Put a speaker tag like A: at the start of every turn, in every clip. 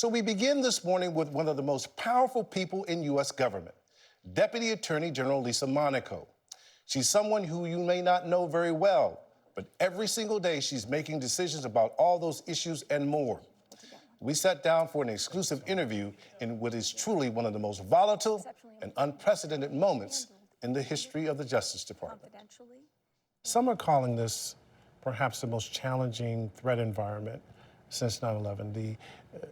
A: So we begin this morning with one of the most powerful people in U.S. government, Deputy Attorney General Lisa Monaco. She's someone who you may not know very well, but every single day she's making decisions about all those issues and more. We sat down for an exclusive interview in what is truly one of the most volatile and unprecedented moments in the history of the Justice Department. Some are calling this perhaps the most challenging threat environment since 9/11. The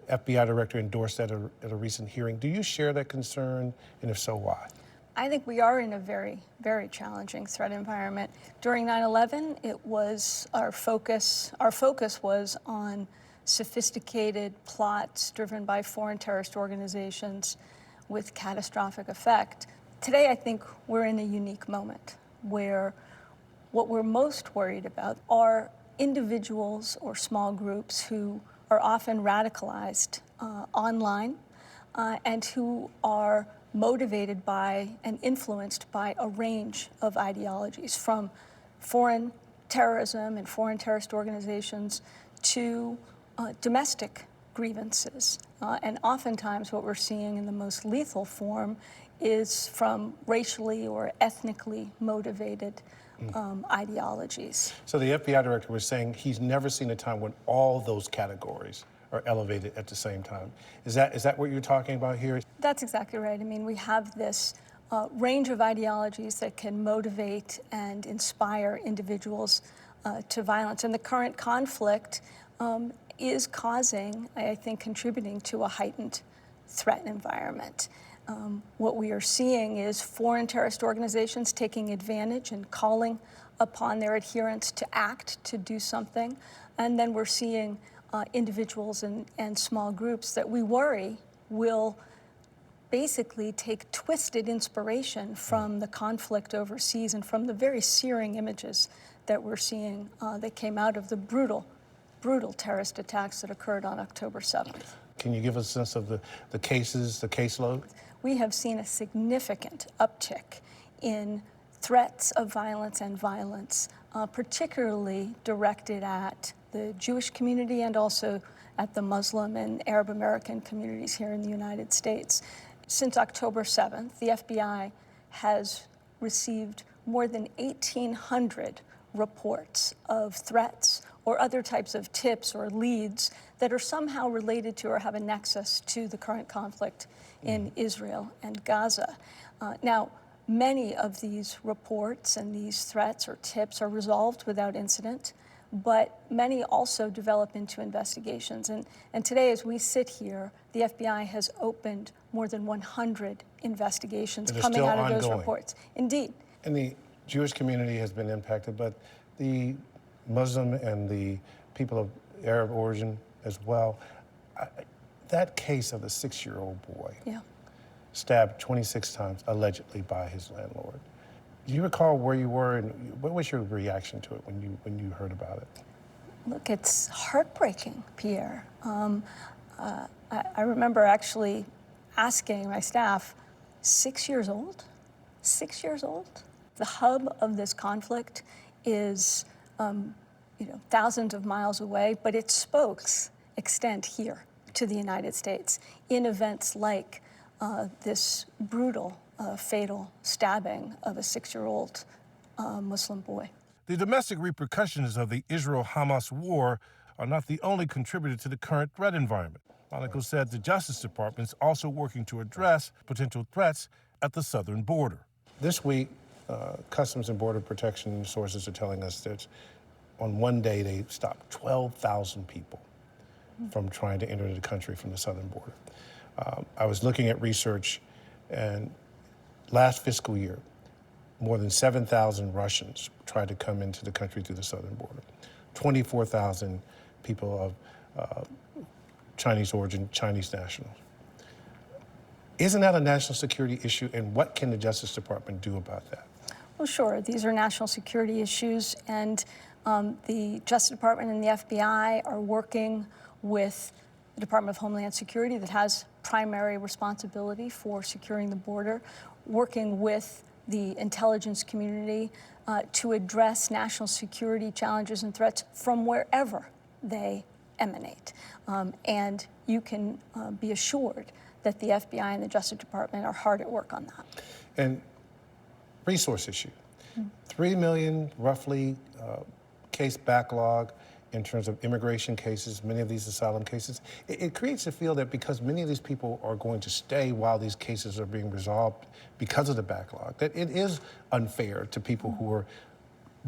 A: FBI director endorsed that at a recent hearing. Do you share that concern, and if so, why?
B: I think we are in a very, very challenging threat environment. During 9/11, it was our focus was on sophisticated plots driven by foreign terrorist organizations with catastrophic effect. Today, I think we're in a unique moment where what we're most worried about are individuals or small groups who are often radicalized online and who are motivated by and influenced by a range of ideologies, from foreign terrorism and foreign terrorist organizations to domestic grievances. And oftentimes what we're seeing in the most lethal form is from racially or ethnically motivated ideologies.
A: So the FBI director was saying he's never seen a time when all those categories are elevated at the same time. Is that what you're talking about here?
B: That's exactly right. I mean, we have this range of ideologies that can motivate and inspire individuals to violence. And the current conflict is causing, I think, contributing to a heightened threat environment. What we are seeing is foreign terrorist organizations taking advantage and calling upon their adherents to act, to do something. And then we're seeing individuals and small groups that we worry will basically take twisted inspiration from the conflict overseas and from the very searing images that we're seeing that came out of the brutal terrorist attacks that occurred on October 7th.
A: Can you give us a sense of the cases, the caseload?
B: We have seen a significant uptick in threats of violence and violence, particularly directed at the Jewish community and also at the Muslim and Arab American communities here in the United States. Since October 7th, the FBI has received more than 1,800 reports of threats or other types of tips or leads that are somehow related to or have a nexus to the current conflict in Israel and Gaza. Now, many of these reports and these threats or tips are resolved without incident, but many also develop into investigations. And today, as we sit here, the FBI has opened more than 100 investigations coming out of those reports. Indeed.
A: And the Jewish community has been impacted, but the Muslim and the people of Arab origin as well. That case of the 6-year-old boy stabbed 26 times, allegedly by his landlord. Do you recall where you were and what was your reaction to it when you heard about it?
B: Look, it's heartbreaking, Pierre. I remember actually asking my staff, 6 years old? 6 years old? The hub of this conflict is thousands of miles away, but its spokes extend here to the United States in events like this brutal, fatal stabbing of a 6-year-old Muslim boy.
A: The domestic repercussions of the Israel-Hamas war are not the only contributor to the current threat environment. Monaco said the Justice Department is also working to address potential threats at the southern border. This week, Customs and Border Protection sources are telling us that on one day they stopped 12,000 people from trying to enter the country from the southern border. I was looking at research, and last fiscal year, more than 7,000 Russians tried to come into the country through the southern border. 24,000 people of Chinese origin, Chinese nationals. Isn't that a national security issue, and what can the Justice Department do about that?
B: Well, sure. These are national security issues, and the Justice Department and the FBI are working with the Department of Homeland Security that has primary responsibility for securing the border, working with the intelligence community to address national security challenges and threats from wherever they emanate. And you can be assured that the FBI and the Justice Department are hard at work on that.
A: And resource issue. 3 million, roughly, case backlog in terms of immigration cases, many of these asylum cases. It creates a feel that because many of these people are going to stay while these cases are being resolved because of the backlog, that it is unfair to people who are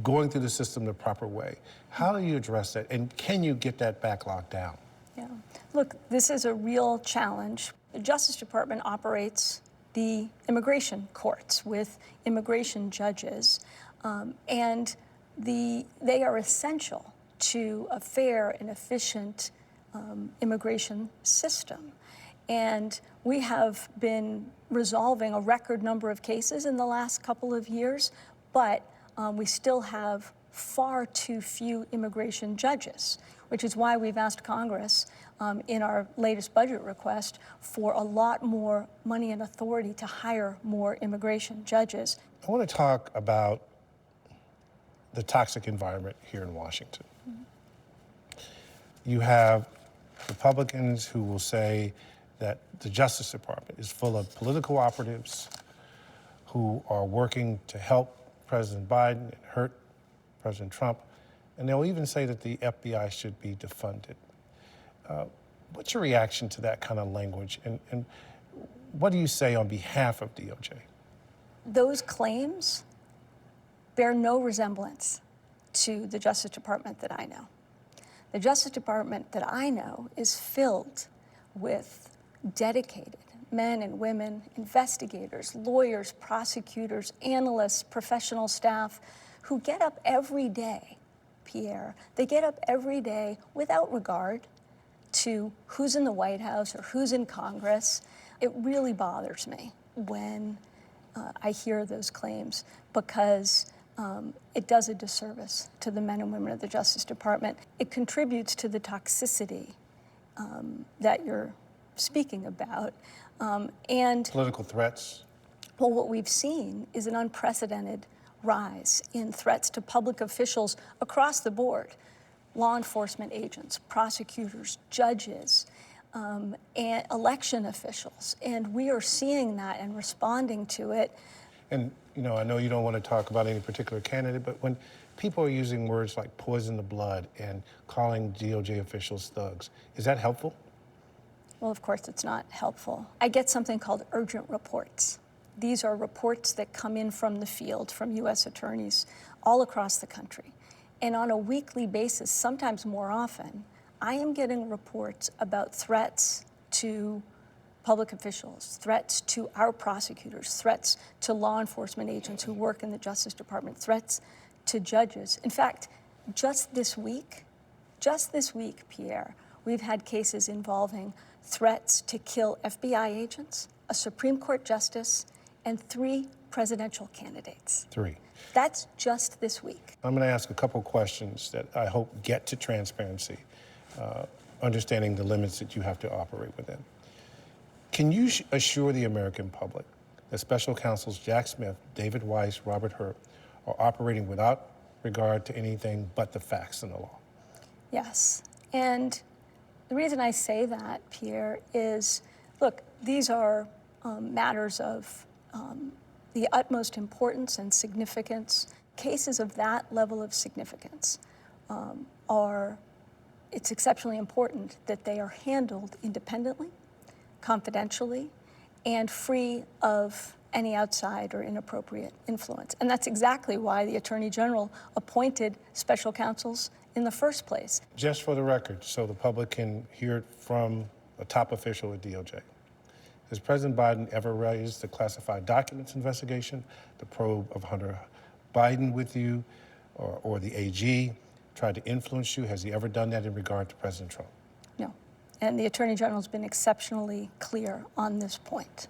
A: going through the system the proper way. How do you address that, and can you get that backlog down?
B: Yeah. Look, this is a real challenge. The Justice Department operates the immigration courts with immigration judges, and they are essential to a fair and efficient immigration system. And we have been resolving a record number of cases in the last couple of years, but we still have far too few immigration judges, which is why we've asked Congress in our latest budget request for a lot more money and authority to hire more immigration judges.
A: I want to talk about the toxic environment here in Washington. You have Republicans who will say that the Justice Department is full of political operatives who are working to help President Biden and hurt President Trump, and they'll even say that the FBI should be defunded. What's your reaction to that kind of language, and what do you say on behalf of DOJ?
B: Those claims bear no resemblance to the Justice Department that I know. The Justice Department that I know is filled with dedicated men and women, investigators, lawyers, prosecutors, analysts, professional staff who get up every day, Pierre. They get up every day without regard to who's in the White House or who's in Congress. It really bothers me when I hear those claims, because it does a disservice to the men and women of the Justice Department. It contributes to the toxicity that you're speaking about. And
A: political threats?
B: Well, what we've seen is an unprecedented rise in threats to public officials across the board, law enforcement agents, prosecutors, judges, and election officials. And we are seeing that and responding to it.
A: And, I know you don't want to talk about any particular candidate, but when people are using words like poison the blood and calling DOJ officials thugs, is that helpful?
B: Well, of course it's not helpful. I get something called urgent reports. These are reports that come in from the field, from U.S. attorneys all across the country. And on a weekly basis, sometimes more often, I am getting reports about threats to public officials, threats to our prosecutors, threats to law enforcement agents who work in the Justice Department, threats to judges. In fact, just this week, Pierre, we've had cases involving threats to kill FBI agents, a Supreme Court justice, and 3 presidential candidates.
A: 3.
B: That's just this week.
A: I'm going to ask a couple questions that I hope get to transparency, understanding the limits that you have to operate within. Can you assure the American public that Special Counsels Jack Smith, David Weiss, Robert Hurt are operating without regard to anything but the facts and the law?
B: Yes. And the reason I say that, Pierre, is, look, these are matters of the utmost importance and significance. Cases of that level of significance it's exceptionally important that they are handled independently, confidentially, and free of any outside or inappropriate influence. And that's exactly why the Attorney General appointed special counsels in the first place.
A: Just for the record, so the public can hear it from a top official at DOJ. Has President Biden ever raised the classified documents investigation, the probe of Hunter Biden with you, or the AG tried to influence you? Has he ever done that in regard to President Trump?
B: No. And the Attorney General has been exceptionally clear on this point.